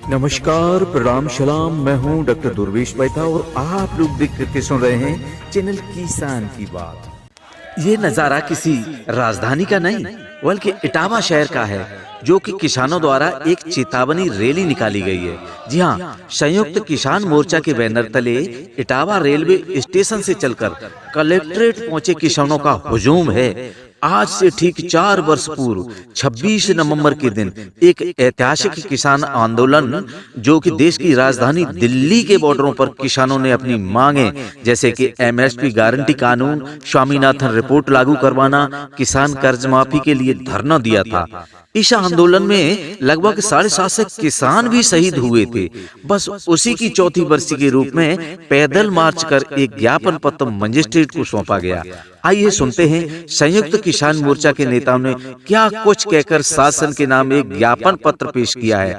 नमस्कार, प्रणाम, सलाम। मैं हूं डॉक्टर दुर्वेश बैथा और आप लोग देख करके सुन रहे हैं चैनल किसान की बात। ये नज़ारा किसी राजधानी का नहीं बल्कि इटावा शहर का है, जो कि किसानों द्वारा एक चेतावनी रैली निकाली गई है। जी हाँ, संयुक्त किसान मोर्चा के बैनर तले इटावा रेलवे स्टेशन से चलकर कलेक्ट्रेट पहुंचे किसानों का हुजूम है। आज से ठीक 4 वर्ष पूर्व 26 नवंबर के दिन एक ऐतिहासिक किसान आंदोलन, जो कि देश की राजधानी दिल्ली के बॉर्डरों पर किसानों ने अपनी मांगे जैसे कि एमएसपी गारंटी कानून, स्वामीनाथन रिपोर्ट लागू करवाना, किसान कर्ज माफी के लिए धरना दिया था। इस आंदोलन में लगभग 750 किसान भी शहीद हुए थे। बस उसी की चौथी बरसी के रूप में पैदल मार्च कर एक ज्ञापन पत्र मजिस्ट्रेट को सौंपा गया। आइए सुनते हैं संयुक्त किसान मोर्चा के नेताओं ने क्या कुछ कहकर शासन के नाम एक ज्ञापन पत्र पेश किया है।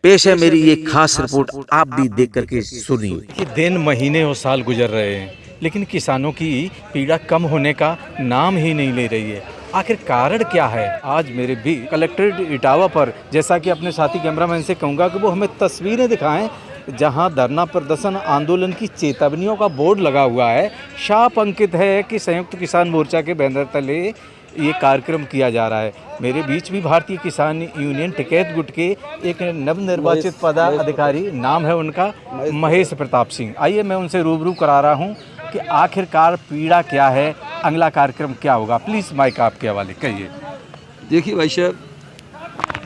पेश है मेरी ये खास रिपोर्ट, आप भी देख करके सुनिए। दिन, महीने और साल गुजर रहे हैं, लेकिन किसानों की पीड़ा कम होने का नाम ही नहीं ले रही है। आखिर कारण क्या है? आज मेरे भी कलेक्ट्रेट इटावा पर, जैसा कि अपने साथी कैमरामैन से कहूँगा कि वो हमें तस्वीरें दिखाएं, जहां धरना प्रदर्शन आंदोलन की चेतावनियों का बोर्ड लगा हुआ है। साफ अंकित है कि संयुक्त किसान मोर्चा के बैनर तले ये कार्यक्रम किया जा रहा है। मेरे बीच भी भारतीय किसान यूनियन टिकैत गुट के एक नवनिर्वाचित पदाधिकारी, नाम है उनका महेश प्रताप सिंह। आइए मैं उनसे रूबरू करा रहा हूँ कि आखिरकार पीड़ा क्या है, अगला कार्यक्रम क्या होगा। प्लीज़ माइक आपके हवाले कहिए। देखिए भाई साहब,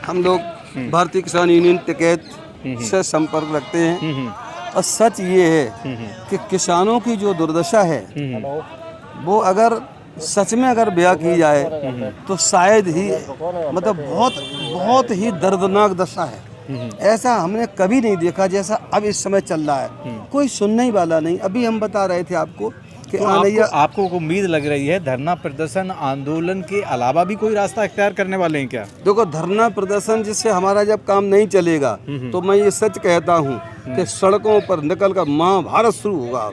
हम लोग भारतीय किसान यूनियन टिकैत से संपर्क रखते हैं और सच ये है कि किसानों की जो दुर्दशा है वो अगर सच में अगर बयां की जाए तो शायद ही बहुत ही दर्दनाक दशा है। ऐसा हमने कभी नहीं देखा जैसा अब इस समय चल रहा है। कोई सुनने ही वाला नहीं। अभी हम बता रहे थे आपको कि तो आपको उम्मीद लग रही है धरना प्रदर्शन आंदोलन के अलावा भी कोई रास्ता इख्तियार करने वाले हैं क्या? देखो, धरना प्रदर्शन जिससे हमारा जब काम नहीं चलेगा तो मैं ये सच कहता हूँ कि सड़कों पर निकल कर महाभारत शुरू होगा।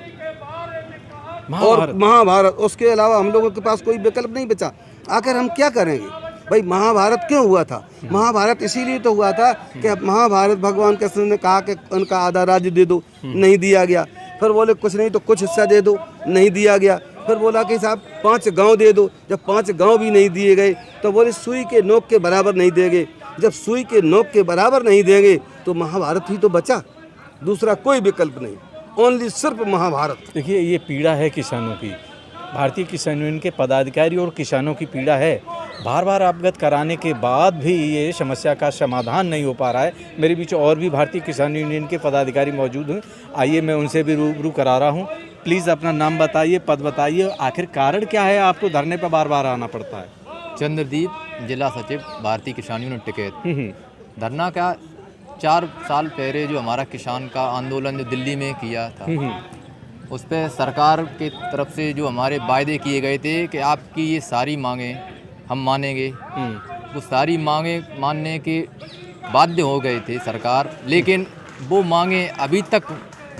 और महाभारत, उसके अलावा हम लोगों के पास कोई विकल्प नहीं बचा। आखिर हम क्या करेंगे भाई? महाभारत क्यों हुआ था? महाभारत इसीलिए तो हुआ था कि महाभारत भगवान कृष्ण ने कहा कि उनका आधा राज्य दे दो, नहीं दिया गया। फिर बोले कुछ नहीं तो कुछ हिस्सा दे दो, नहीं दिया गया। फिर बोला कि साहब 5 गांव दे दो। जब 5 गांव भी नहीं दिए गए तो बोले सुई के नोक के बराबर नहीं देंगे। जब सुई के नोक के बराबर नहीं देंगे तो महाभारत ही तो बचा, दूसरा कोई विकल्प नहीं, ओनली सिर्फ महाभारत। देखिए, ये पीड़ा है किसानों की। भारतीय किसान यूनियन के पदाधिकारी और किसानों की पीड़ा है। बार बार अवगत कराने के बाद भी ये समस्या का समाधान नहीं हो पा रहा है। मेरे बीच और भी भारतीय किसान यूनियन के पदाधिकारी मौजूद हैं। आइए मैं उनसे भी रूबरू करा रहा हूँ। प्लीज़ अपना नाम बताइए, पद बताइए, आखिर कारण क्या है आपको धरने पर बार बार आना पड़ता है? चंद्रदीप, जिला सचिव, भारतीय किसान यूनियन टिकैत। धरना का 4 साल पहले जो हमारा किसान का आंदोलन जो दिल्ली में किया था, उस पर सरकार की तरफ से जो हमारे वायदे किए गए थे कि आपकी ये सारी मांगें हम मानेंगे, वो सारी मांगें मानने के बाध्य हो गए थे सरकार, लेकिन वो मांगें अभी तक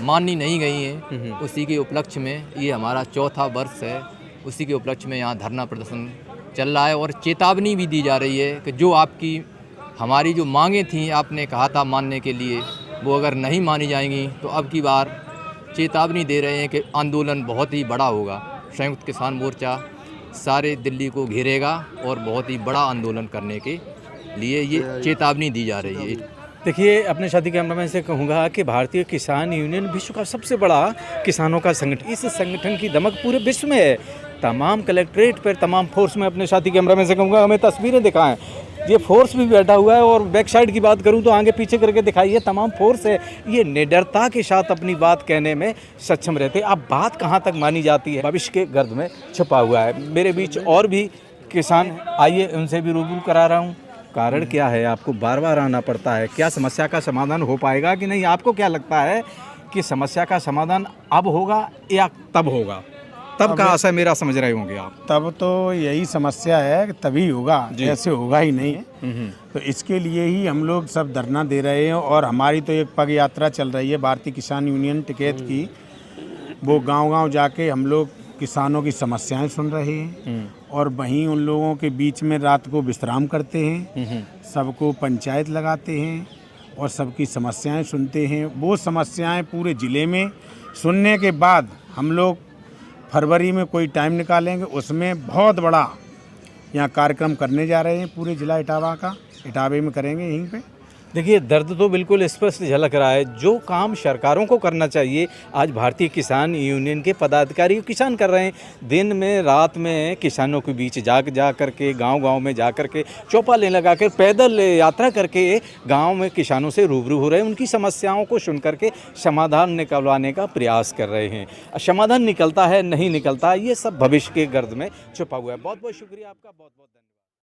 मानी नहीं गई हैं। उसी के उपलक्ष्य में ये हमारा 4था वर्ष है। उसी के उपलक्ष्य में यहाँ धरना प्रदर्शन चल रहा है और चेतावनी भी दी जा रही है कि जो आपकी हमारी जो मांगें थी, आपने कहा था मानने के लिए, वो अगर नहीं मानी जाएंगी तो अब की बार चेतावनी दे रहे हैं कि आंदोलन बहुत ही बड़ा होगा। संयुक्त किसान मोर्चा सारे दिल्ली को घेरेगा और बहुत ही बड़ा आंदोलन करने के लिए ये चेतावनी दी जा रही है। देखिए, अपने साथी कैमरामैन से कहूँगा कि भारतीय किसान यूनियन विश्व का सबसे बड़ा किसानों का संगठन। इस संगठन की दमक पूरे विश्व में है। तमाम कलेक्ट्रेट पर तमाम फोर्स में, अपने साथी कैमरामैन से कहूँगा हमें तस्वीरें दिखाएं। ये फोर्स भी बैठा हुआ है और बैक साइड की बात करूं तो आगे पीछे करके दिखाइए, तमाम फोर्स है। ये निडरता के साथ अपनी बात कहने में सक्षम रहते। अब बात कहां तक मानी जाती है, भविष्य के गर्द में छुपा हुआ है। मेरे बीच और भी किसान, आइए उनसे भी रूबरू करा रहा हूं। कारण क्या है, आपको बार बार आना पड़ता है? क्या समस्या का समाधान हो पाएगा कि नहीं? आपको क्या लगता है कि समस्या का समाधान अब होगा या तब होगा? तब का आशा मेरा समझ रहे होंगे आप। तब तो यही समस्या है कि तभी होगा, ऐसे होगा ही नहीं। तो इसके लिए ही हम लोग सब धरना दे रहे हैं और हमारी तो एक पग यात्रा चल रही है भारतीय किसान यूनियन टिकैत की। वो गांव-गांव जाके हम लोग किसानों की समस्याएं सुन रहे हैं और वहीं उन लोगों के बीच में रात को विश्राम करते हैं, सबको पंचायत लगाते हैं और सबकी समस्याएं सुनते हैं। वो समस्याएं पूरे ज़िले में सुनने के बाद हम लोग फरवरी में कोई टाइम निकालेंगे, उसमें बहुत बड़ा यहाँ कार्यक्रम करने जा रहे हैं पूरे ज़िला इटावा का, इटावे में करेंगे यहीं पे। देखिए, दर्द तो बिल्कुल स्पष्ट झलक रहा है। जो काम सरकारों को करना चाहिए आज भारतीय किसान यूनियन के पदाधिकारी किसान कर रहे हैं। दिन में रात में किसानों के बीच जा करके गांव-गांव में जा करके चौपालें लगा कर पैदल यात्रा करके गांव में किसानों से रूबरू हो रहे हैं, उनकी समस्याओं को सुन करके समाधान निकलवाने का प्रयास कर रहे हैं। समाधान निकलता है नहीं निकलता, ये सब भविष्य के गर्द में छुपा हुआ है। बहुत बहुत शुक्रिया आपका, बहुत बहुत धन्यवाद।